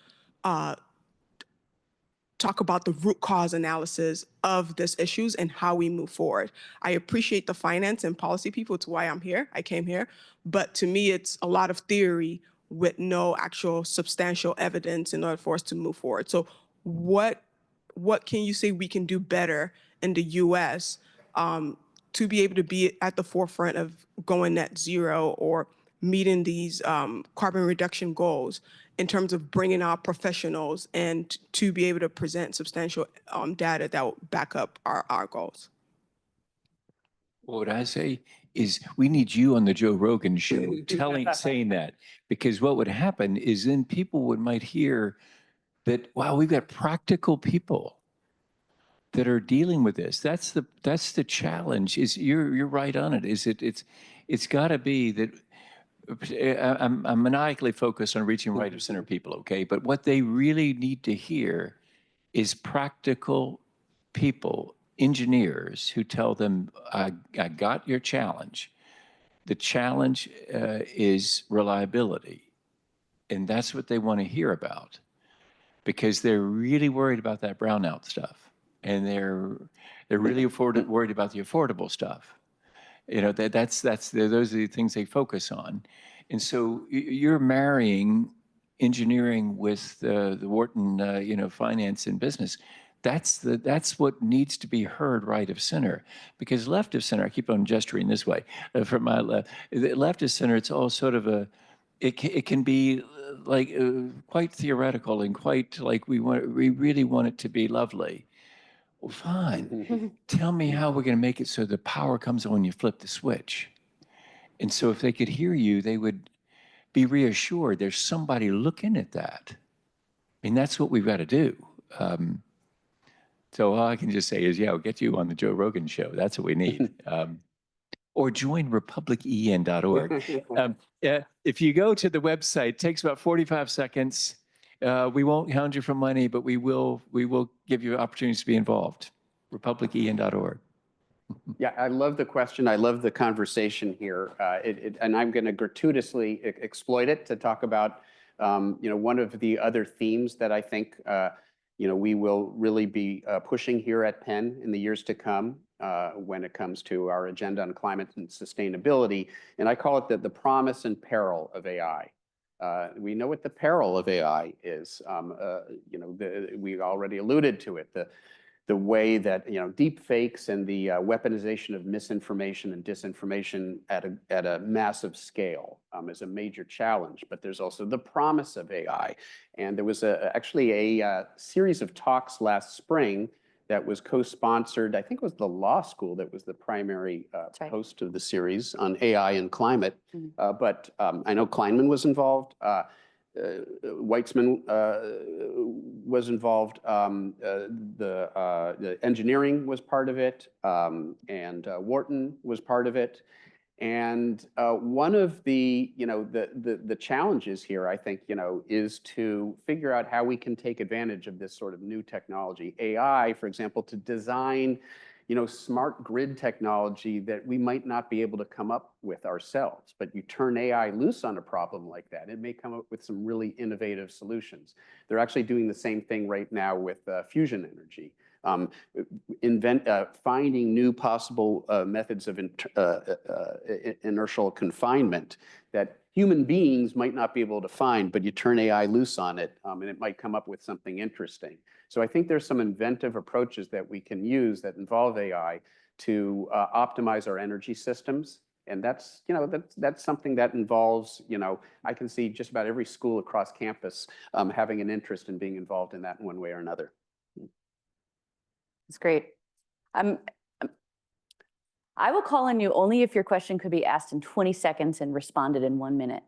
talk about the root cause analysis of these issues and how we move forward. I appreciate the finance and policy people. It's why I'm here. I came here. But to me, it's a lot of theory with no actual substantial evidence in order for us to move forward. So what can you say we can do better in the US to be able to be at the forefront of going net zero or meeting these carbon reduction goals in terms of bringing our professionals and to be able to present substantial data that will back up our goals? What I say is we need you on the Joe Rogan show saying that, because what would happen is then people might hear that, wow, we've got practical people that are dealing with this. That's the challenge. Is you're right on it. It's got to be that I'm maniacally focused on reaching right of center people, okay? But what they really need to hear is practical people, engineers who tell them, I got your challenge. The challenge is reliability. And that's what they want to hear about, because they're really worried about that brownout stuff. And they're really worried about the affordable stuff. Those are the things they focus on. And so you're marrying engineering with the Wharton, finance and business. That's what needs to be heard right of center, because left of center, I keep on gesturing this way from my left of center, it's all sort of it can be like quite theoretical and quite like we really want it to be lovely. Well, fine. Tell me how we're going to make it so the power comes on when you flip the switch. And so if they could hear you, they would be reassured there's somebody looking at that. I mean, that's what we've got to do. So all I can just say is, yeah, we'll get you on the Joe Rogan show. That's what we need. Or join republicen.org. If you go to the website, it takes about 45 seconds. We won't hound you for money, but we will give you opportunities to be involved. republicen.org. Yeah, I love the question. I love the conversation here. And I'm going to gratuitously exploit it to talk about, one of the other themes that I think, we will really be pushing here at Penn in the years to come when it comes to our agenda on climate and sustainability. And I call it the promise and peril of AI. We know what the peril of AI is. We already alluded to it. The way that deep fakes and the weaponization of misinformation and disinformation at a massive scale is a major challenge. But there's also the promise of AI, and there was actually a series of talks last spring that was co-sponsored. I think it was the law school that was the primary host of the series on AI and climate. But I know Kleinman was involved. Weitzman was involved. The engineering was part of it, and Wharton was part of it. And one of the challenges here, I think, is to figure out how we can take advantage of this sort of new technology, AI, for example, to design smart grid technology that we might not be able to come up with ourselves. But you turn AI loose on a problem like that, it may come up with some really innovative solutions. They're actually doing the same thing right now with fusion energy, finding new possible methods of inertial confinement that human beings might not be able to find, but you turn AI loose on it, and it might come up with something interesting. So I think there's some inventive approaches that we can use that involve AI to optimize our energy systems. And that's something that involves, I can see just about every school across campus having an interest in being involved in that in one way or another. That's great. I will call on you only if your question could be asked in 20 seconds and responded in 1 minute.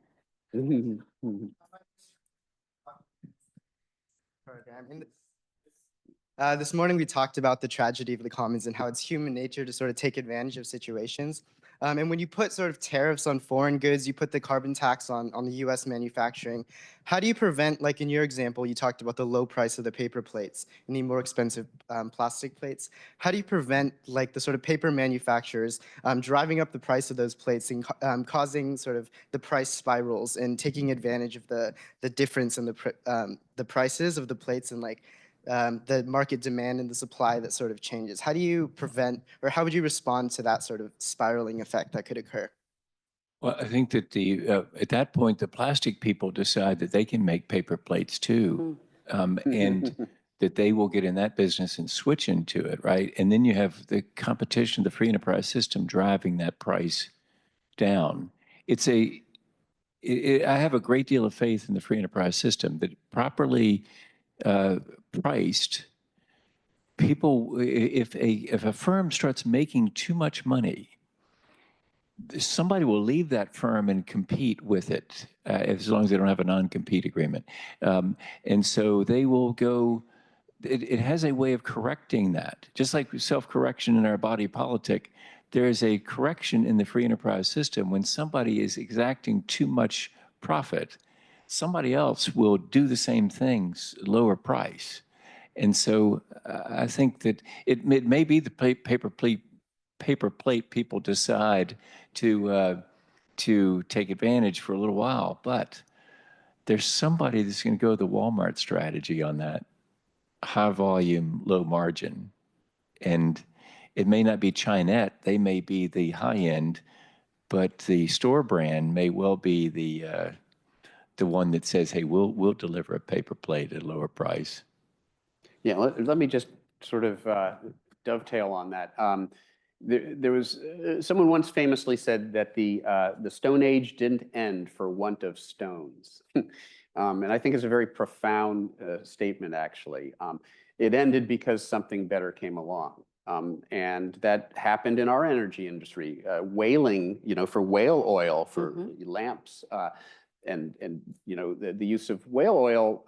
This morning we talked about the tragedy of the commons and how it's human nature to sort of take advantage of situations. And when you put sort of tariffs on foreign goods, you put the carbon tax on the US manufacturing, how do you prevent, like in your example, you talked about the low price of the paper plates and the more expensive plastic plates. How do you prevent like the sort of paper manufacturers driving up the price of those plates and causing sort of the price spirals and taking advantage of the difference in the prices of the plates and like the market demand and the supply that sort of changes? How do you prevent, or how would you respond to that sort of spiraling effect that could occur? Well, I think that at that point, the plastic people decide that they can make paper plates too, and that they will get in that business and switch into it, right? And then you have the competition, the free enterprise system driving that price down. I have a great deal of faith in the free enterprise system that properly priced, people, if a firm starts making too much money, somebody will leave that firm and compete with it as long as they don't have a non-compete agreement. And so they will go, it has a way of correcting that. Just like self-correction in our body politic, there is a correction in the free enterprise system. When somebody is exacting too much profit, somebody else will do the same things, lower price. And so I think that it may be the paper plate people decide to take advantage for a little while, but there's somebody that's going to go the Walmart strategy on that high volume, low margin. And it may not be Chinette, they may be the high end, but the store brand may well be the one that says, hey, we'll deliver a paper plate at a lower price. Yeah, let me just sort of dovetail on that. There was someone once famously said that the Stone Age didn't end for want of stones, and I think it's a very profound statement. Actually, it ended because something better came along, and that happened in our energy industry. Whaling, for whale oil for lamps. And the use of whale oil,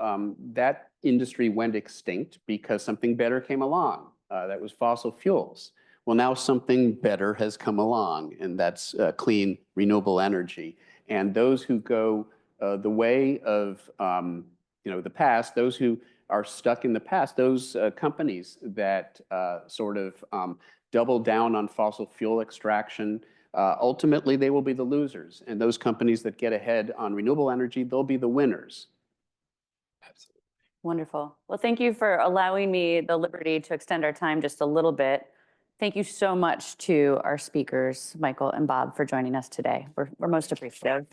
that industry went extinct because something better came along. That was fossil fuels. Well, now something better has come along, and that's clean, renewable energy. And those who go the way of the past, those who are stuck in the past, those companies that sort of double down on fossil fuel extraction, ultimately they will be the losers. And those companies that get ahead on renewable energy, they'll be the winners. Absolutely. Wonderful. Well, thank you for allowing me the liberty to extend our time just a little bit. Thank you so much to our speakers, Michael and Bob, for joining us today. We're most appreciative.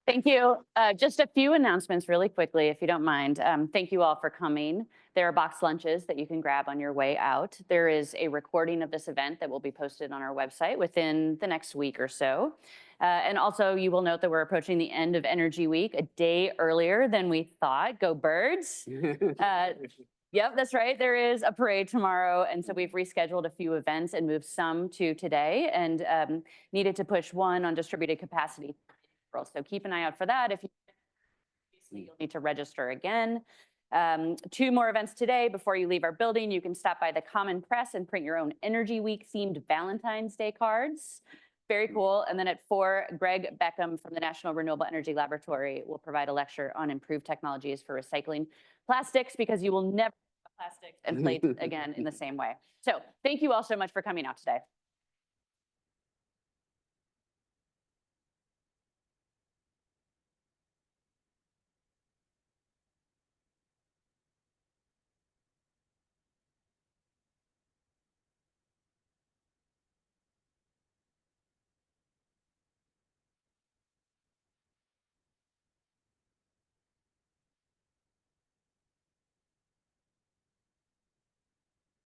Thank you. Just a few announcements really quickly, if you don't mind. Thank you all for coming. There are box lunches that you can grab on your way out. There is a recording of this event that will be posted on our website within the next week or so. And also, you will note that we're approaching the end of Energy Week a day earlier than we thought. Go Birds. Yep, that's right. There is a parade tomorrow. And so we've rescheduled a few events and moved some to today and needed to push one on distributed capacity. So keep an eye out for that. If you'll need to register again. 2 more events today before you leave our building. You can stop by the Common Press and print your own Energy Week themed Valentine's Day cards. Very cool. And then at 4, Greg Beckham from the National Renewable Energy Laboratory will provide a lecture on improved technologies for recycling plastics, because you will never have plastics and plates again in the same way. So thank you all so much for coming out today.